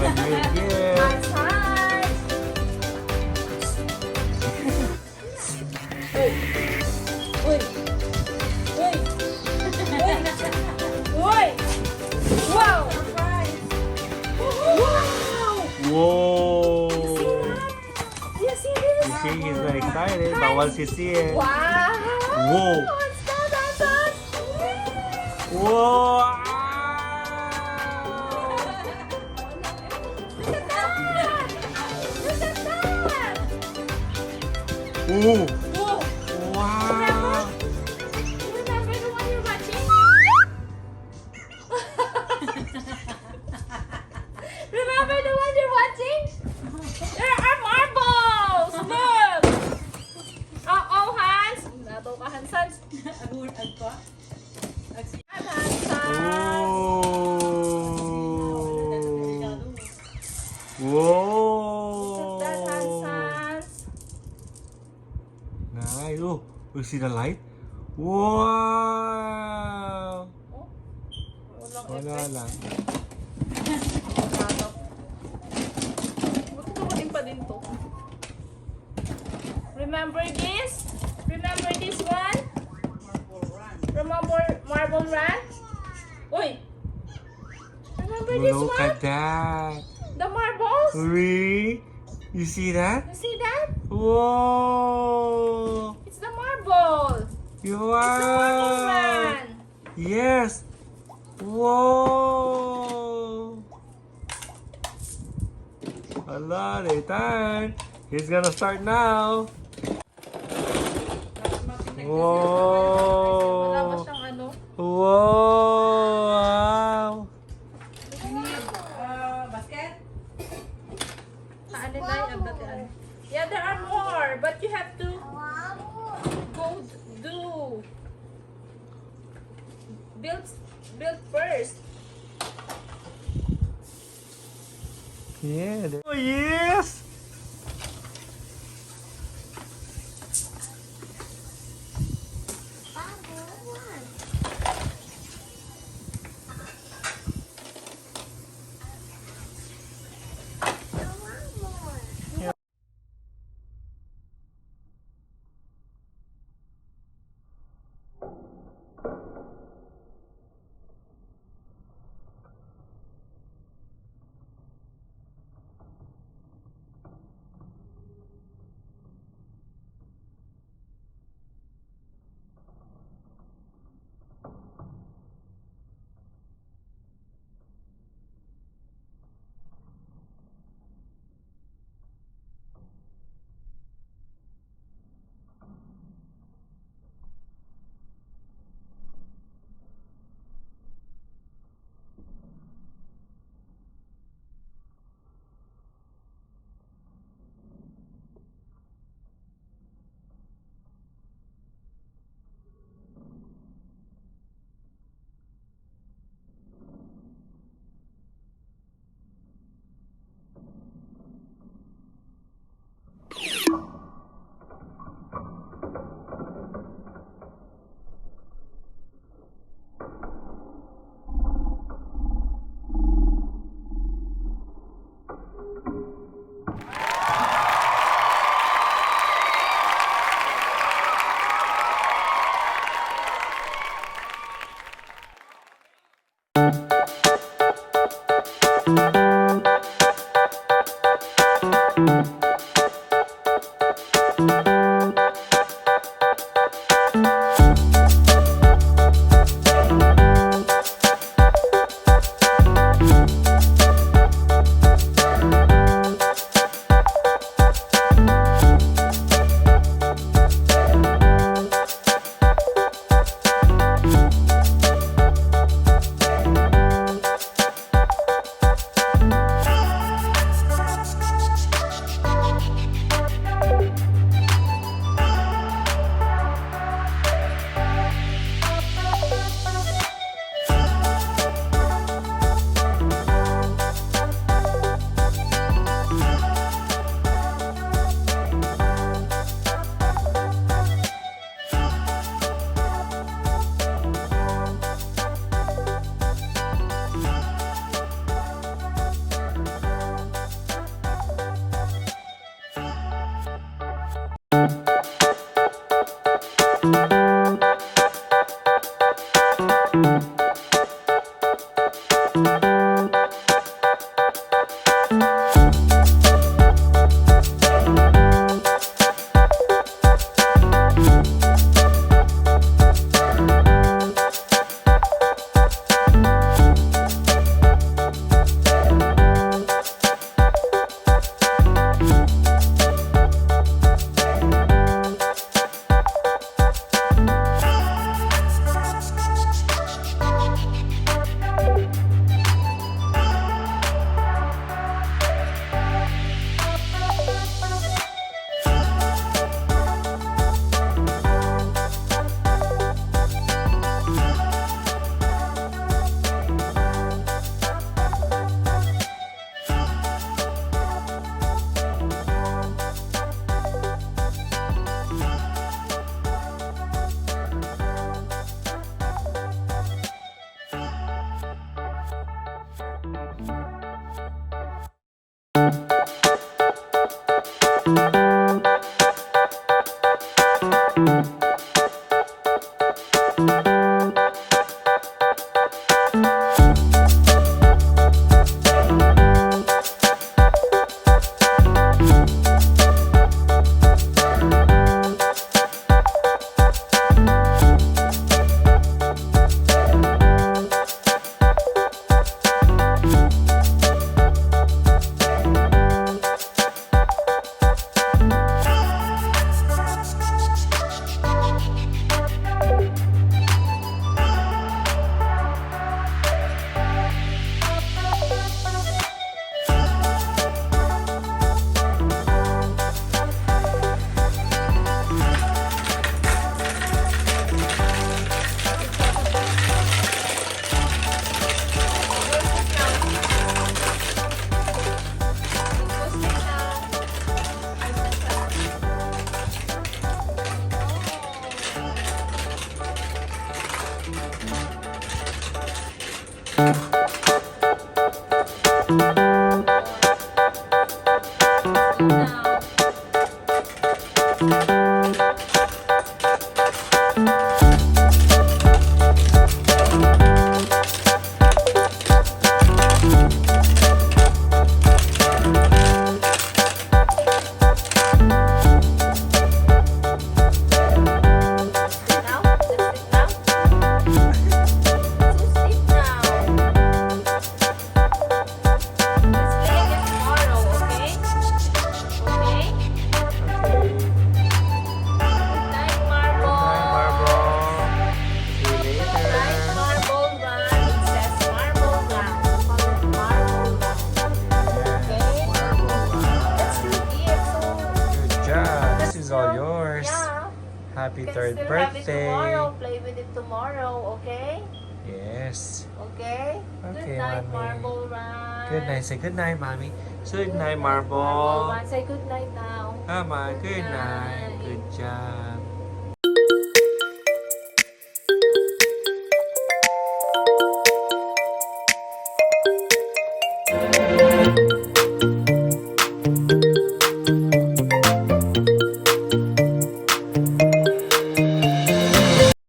Hanz, Hanz! Uy! Uy! Uy! Uy! Wow! Wow! Whoa! Do you see this? You see, he's very excited. Bawal sisihin. Wow! Whoa! What's that, Hanz? Whoa! Look at that! Look at that! Ooh! Whoa! Wow! You remember the one you're watching? Remember the one you're watching? There are marbles! Look! Oh, Hanz! Nato ka, Hanz. Hanz, Whoa! That Hanz, Whoa! Hanz. Nice. Oh, you see the light? Wow! Oh, walang Wala effect. lang. Magkakaroon pa din to. Remember this? Remember this one? Remember Marble Run? Uy! Remember this Look one? at that. The marbles? Really? You see that? You see that? Whoa! It's the marble. It's the Marble Wow! Run. Yes! Whoa! Allah, they time. He's gonna start now. Wala ba Whoa! siyang ano? Wow! Yeah, there are more, but you have to go do build first. Yeah. Oh yes! happy You can third still have it birthday. tomorrow. Play with it tomorrow, okay? Yes. Okay? Okay, Good night, Mommy. Marble Run. Good night. Say good night, Mommy. Say good night, Marble Marble. Run. Say good night now. Come on, good Good night. night. Good job.